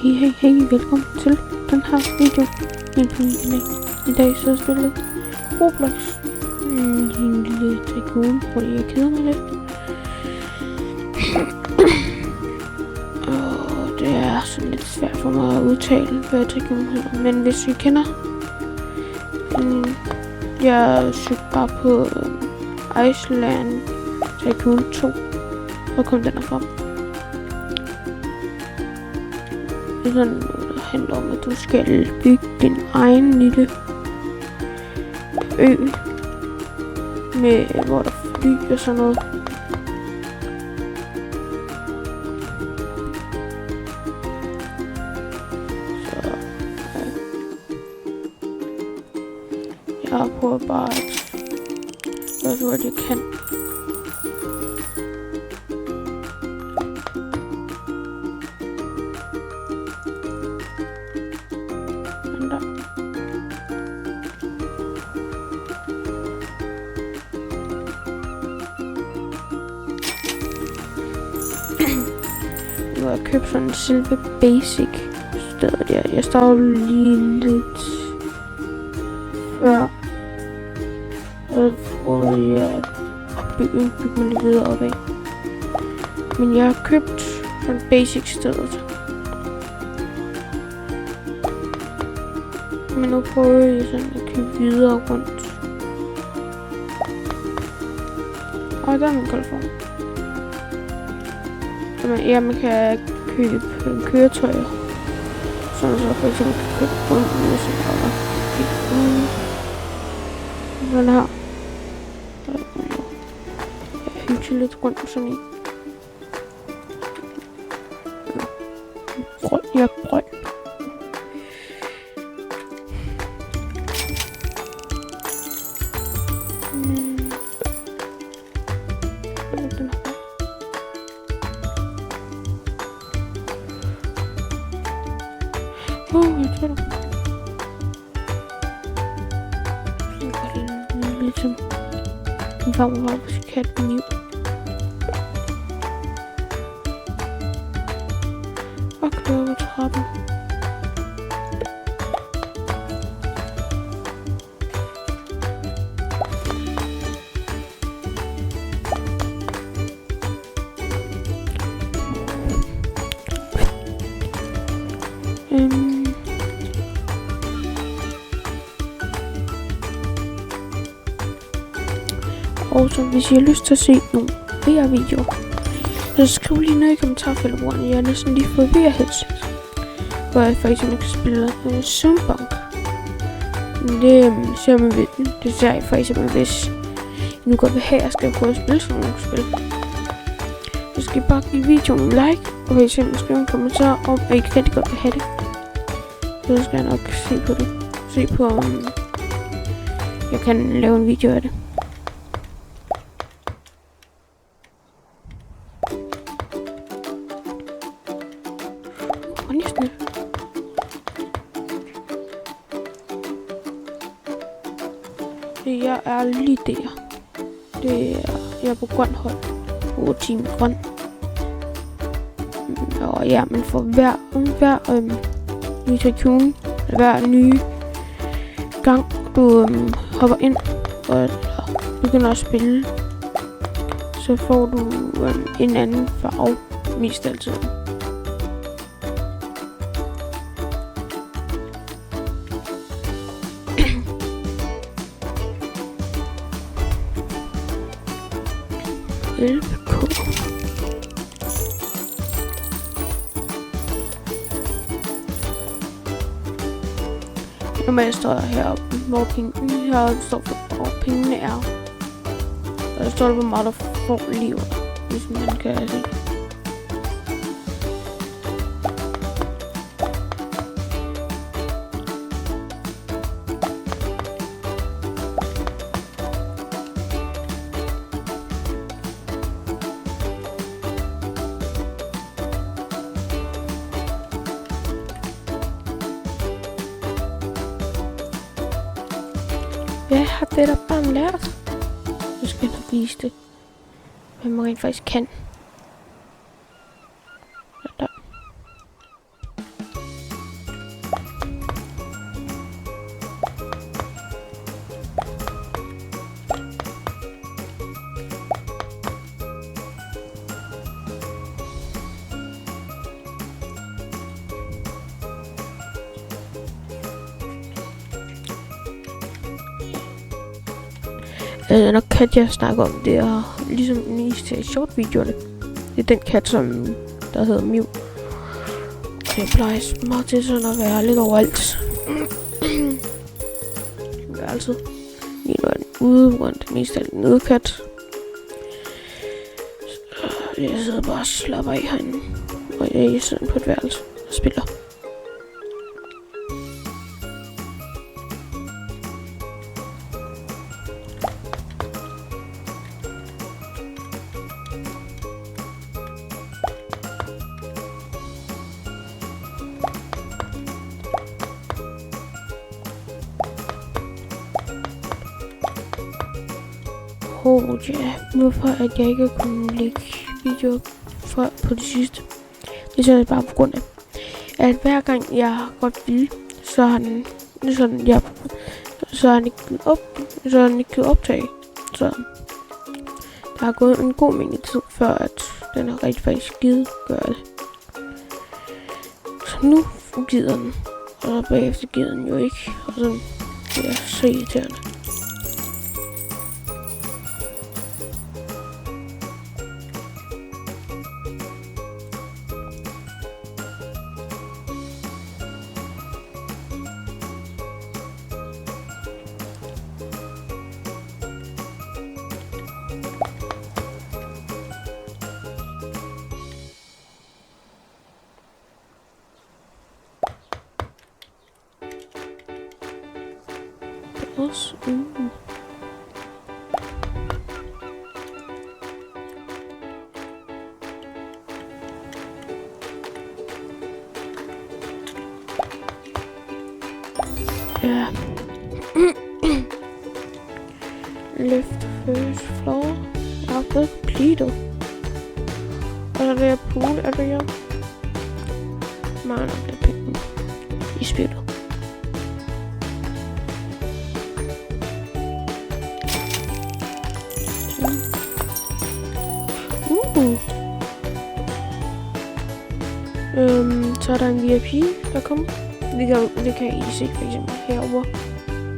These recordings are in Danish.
Hey, velkommen til den her video. I dag så spiller jeg Roblox. En lille tycoon, hvor jeg keder mig lidt. Og det er sådan lidt svært for mig at udtale, hvad tycoon hedder. Men hvis I kender, jeg søgte bare på Iceland Tycoon 2, og kom den frem. Det er sådan noget, der handler om, at du skal bygge din egen lille ø, med hvor der fly og sådan noget. Så jeg prøver bare at gøre så godt jeg kan. Nu har jeg købt sådan en selve basic sted der. Jeg står lige lidt før. Og prøvede jeg at bygge mig lidt videre opad. Men jeg har købt sådan basic stedet. Men nu prøver jeg sådan at købe videre rundt. Og der er min kolofon. Ja, man kan købe køretøjer. Sådan så for eksempel kan købe rundt med sådan noget. Den her. Jeg hygger lidt rundt med sådan en. Jeg er grøn. Jeg tror det. Så gør det lidt som en farmor på sin kat med niv. Og kører på trappen. Og så hvis I har lyst til at se nogle flere videoer, så skriv lige ned i kommentarfeltet. Jeg har næsten lige fået VR-headset, hvor jeg for eksempel kan spille Sunbunk. Det ser man ved. Det ser jeg for eksempel, hvis I nu godt vil have, jeg skal prøve at spille sådan nogle spil. Så skal I bare give videoen en like, og for eksempel skrive en kommentar om, at I rigtig godt vil have det. Så skal jeg nok se på det. Se på, om jeg kan lave en video af det. Jeg er lige der. Jeg er på grøn hold. På team grøn. Og ja, men for hver ny tycoon, hver nye gang du hopper ind og begynder at spille, så får du en anden farve mest altid. Normalt står jeg heroppe, hvor heroppe står for, hvor pengene er. Og der står der, hvor meget der får liv, hvis man kan se. Jeg har det da bare lært. Nu skal jeg nok vise det, hvad man rent faktisk kan. Der. Nok kat, jeg snakker om, det er ligesom i short-videoerne. Det er den kat, som der hedder Mew. Det plejer meget til sådan at være lidt overalt. Det er altid. Lige nu er den ude, hvor den mest er en nødkat. Så jeg sidder bare og slapper af herinde. Og jeg er sådan på et værelse og spiller. Ja, hvorfor at jeg ikke kunne lægge videoer før på det sidste. Det er bare på grund af, at hver gang jeg godt vil, så har den sådan, så har den ikke givet optage. Så der har gået en god mængde tid, før at den har rigtig faktisk givet gøre det. Så nu gider den, og så bagefter gider den jo ikke, og så det er så irriterende. Ja. Lift first floor. Output completed. Og så er det her pool area. Meget om det penge i spillet. Så er der en VIP, der kommer. Det kan I se for eksempel herovre.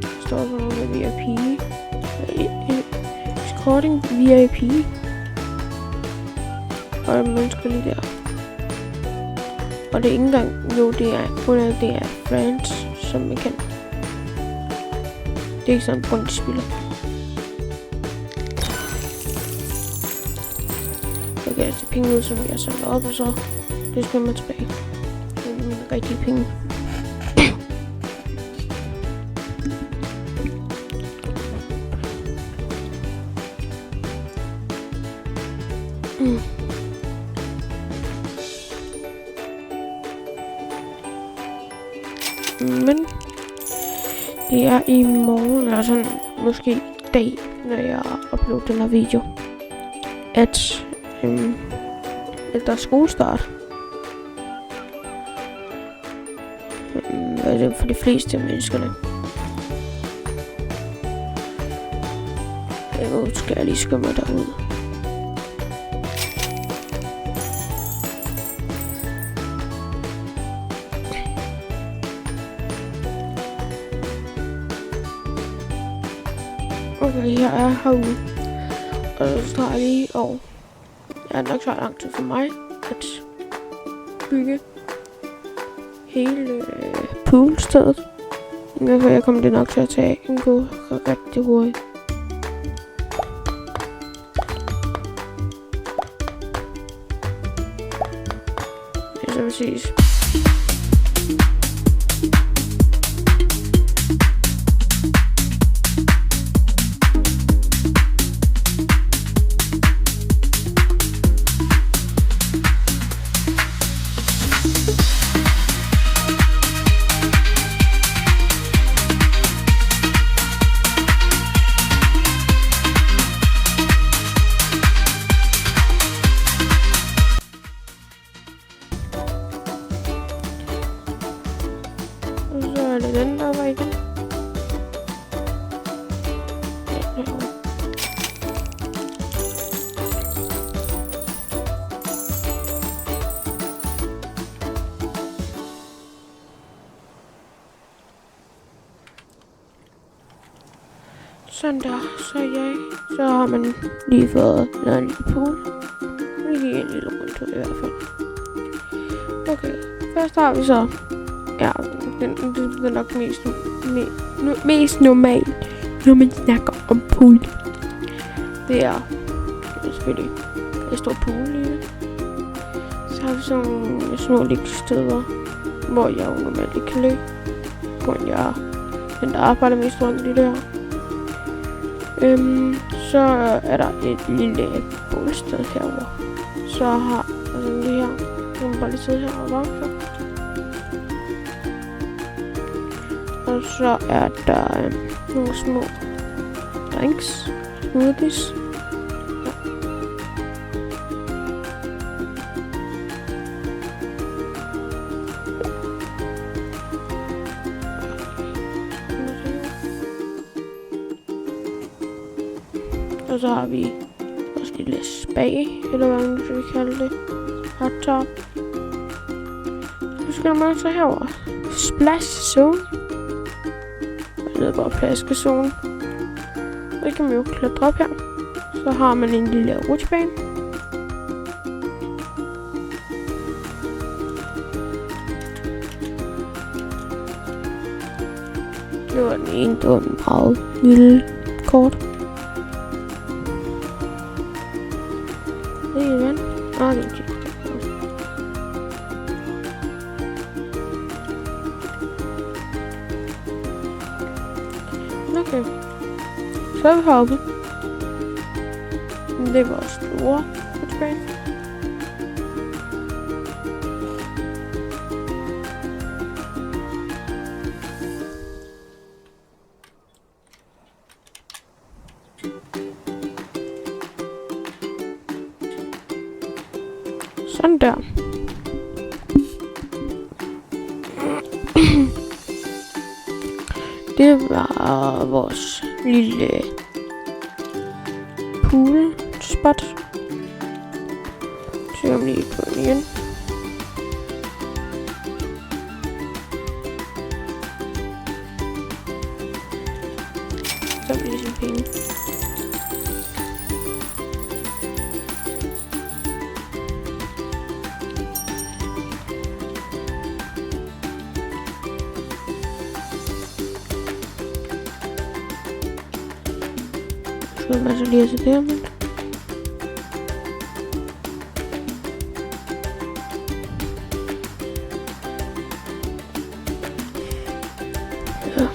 Der står sådan noget med VIP. Escorting VIP. Og der er mennesker lige der. Og det er ikke engang, jo det er friends, som man kan. Det er ikke sådan en grund, de spiller. Jeg kan altså penge ud, som jeg samler op, og så det skal man tilbage. Det er mine rigtige penge. Men det er i morgen, eller sådan måske i dag, når jeg uploader den her video, at der er skolestart. Hvad er det for de fleste af menneskerne? Nu skal jeg lige skynde mig derud. Okay, jeg er herude. Og så står jeg lige over. Det er nok så lang tid for mig at bygge hele poolstedet. Jeg kommer det nok til at tage en god rigtig hurtigt. Det er så præcis. Så er det den der var igen. Sådan der, så har man lige fået lavet en lille pool. Vi giver en lille rundtur i hvert fald. Okay, først har vi så, ja, det er nok mest normalt, når man snakker om pool. Det er selvfølgelig et stort pool lige. Så har vi sådan nogle små liggesteder, hvor jeg jo normalt ikke kan ligge. Hvor jeg er den, der arbejder mest rundt i det her. Så er der et lille bålsted herovre. Så har jeg sådan det her. Jeg må bare lige sidde her og varme sig. Og så er der nogle små drinks, smoothies. Og så har vi også et lille spa, eller hvad man skal kalde det. Hot tub. Så skal man så herover. Splash zone. Det er bare plaskezone. Så kan man jo klatre op her. Så har man en lille rutsjebane. Det var den ene, det var en meget lille kort. Det er vand. Det er ikke. Okay. Så er vi heroppe. Det er vores store rutsjebane. Sådan der. Det var vores lille pool spot. Så jeg lige på den igen. Så bliver det penge. Så man så lige til det, men ja.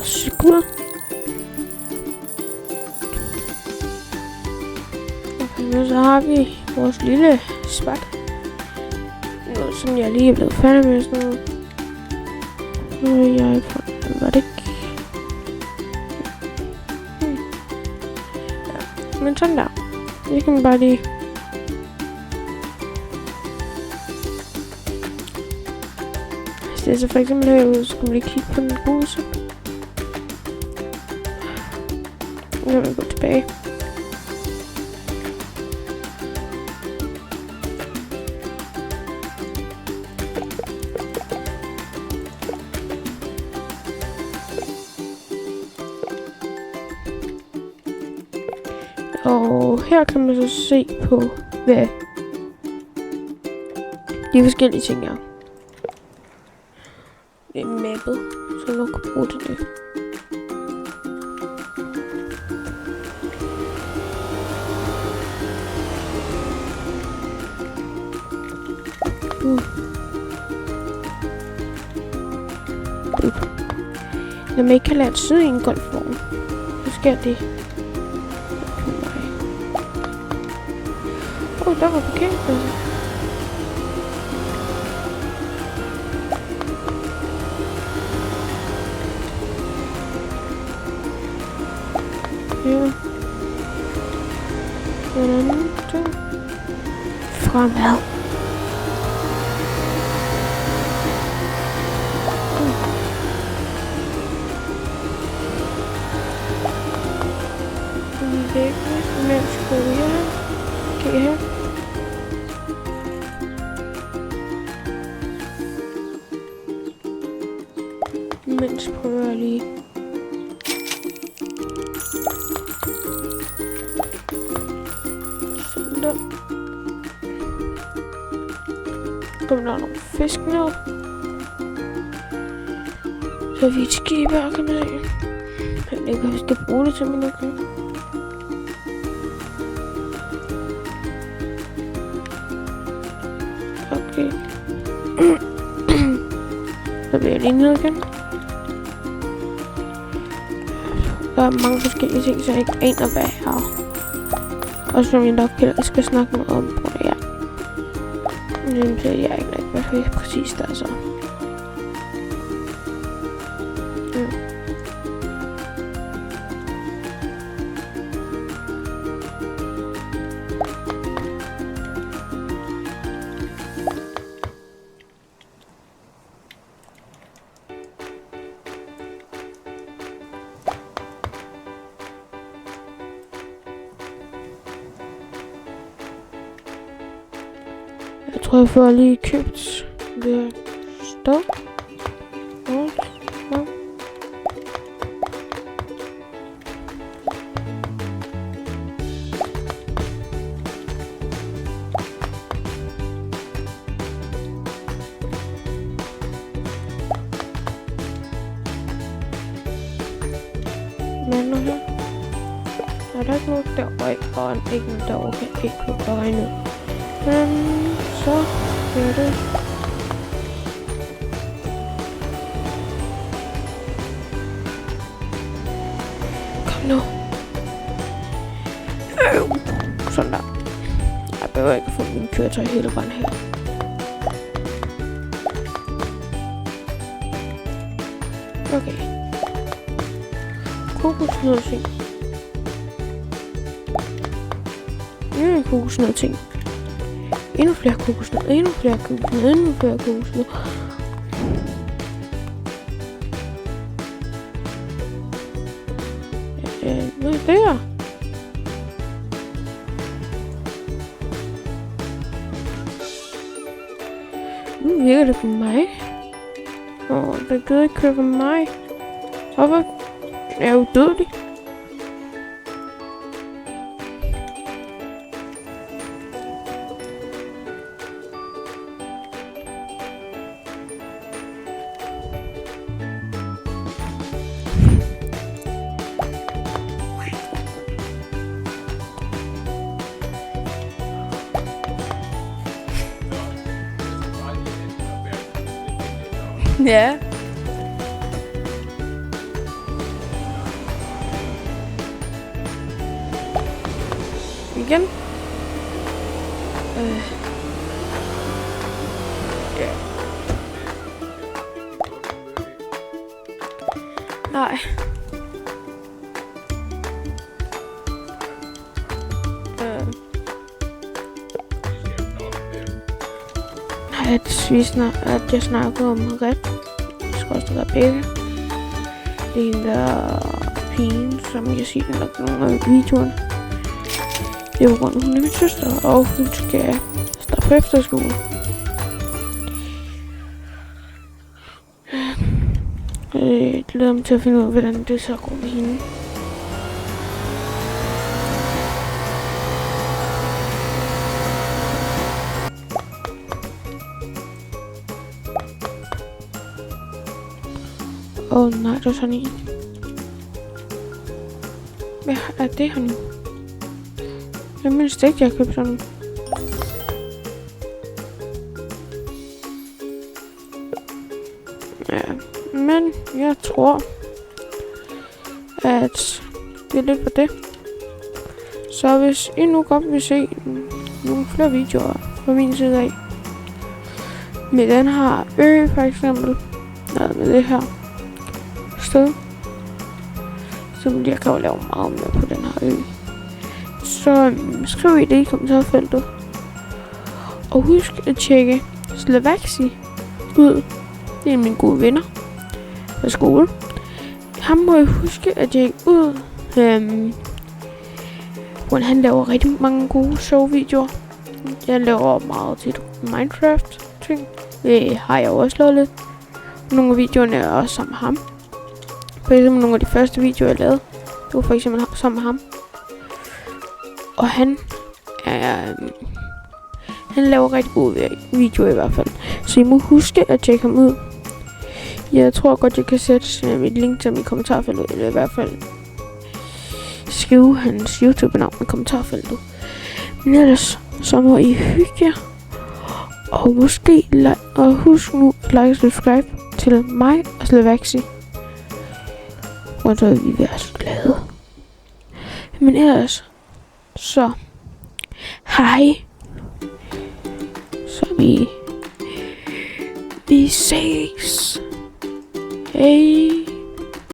Cykler. Okay, så har vi vores lille spot. Noget, som jeg lige er blevet færdig med. Sådan noget. Nu er jeg på. Var det ikke? Ja, men sådan der. Det kan man bare lige. Hvis det er så for eksempel herude, så kan man lige kigge på den huse. Nu kan vi gå tilbage. Og her kan man så se på, hvad de forskellige ting er. Det er mappet, så man kan bruge til det. Når man ikke kan lade at sidde i en golfvogn, så sker det. Der var parkeringspladsen. Ja. Hvordan det? Fremad. Væk med skole. ske her. Mens prøver jeg lige. Sådan der. Kommer der nogle fisk ned. Så vi er et skib her, kan man se. Jeg ved ikke, hvad vi skal bruge det til, men okay. Okay. Så bliver jeg lige ned igen. Der er mange forskellige ting, så jeg ikke aner, hvad jeg har. Og som jeg nok heller skal snakke noget om på det her. Men så jeg ikke rigtig, hvad det præcis der er så. Jeg tror, jeg får lige købt det sted. Men nu her. Er der ikke noget derovre? Og ikke noget derovre. Kan ikke kunne gøre endnu. Så gør det. Kom nu. Sådan der. Jeg behøver ikke få min køretøj hele vejen her. Okay. Kokosnødting. Kokosnødting. Endnu flere kokosnød, endnu flere kokosnød, endnu flere kokosnød. Hvad er det her? Nu virker det på mig. Det gider ikke køre på mig. Hvorfor? Jeg er udødelig. Ja. Igen. Ja. Nej. At jeg snakker om ret. Jeg skal også være begge. Det er en der pigen, som jeg siger nok nogle af videoerne. Det er jo grund, hun er min søster, og hun skal starte på efterskole. Jeg glæder mig til at finde ud af, hvordan det så går med hende. Nej, der er sådan en. Hvad er det her nu? Jeg mindst ikke, jeg har købt sådan. Ja, men jeg tror, at det er lidt på det. Så hvis I nu godt vil se nogle flere videoer fra min side af, med den her ø for eksempel, med det her sted, så vil jeg kan lave meget mere på den her ø. Så skriv i det i kommentarfeltet. Og husk at tjekke Slavaxi ud. Det er mine gode venner fra skole. Ham må I huske at tjekke ud. hvor han laver rigtig mange gode sjove videoer. Jeg laver meget tit Minecraft ting. Det har jeg også lavet lidt. Nogle af videoerne er også sammen med ham. For eksempel nogle af de første videoer jeg lavede, det var for eksempel sammen med ham. Og han laver rigtig gode videoer i hvert fald. Så I må huske at tjekke ham ud. Jeg tror godt jeg kan sætte mit link til ham i kommentarfeltet, eller i hvert fald skrive hans YouTube-navn i kommentarfeltet. Men ellers så må I hygge jer. Og måske og husk nu at like og subscribe til mig og Slavaxi. Og så vil vi være så glade. Men ellers så hej. Så vi ses. Hej.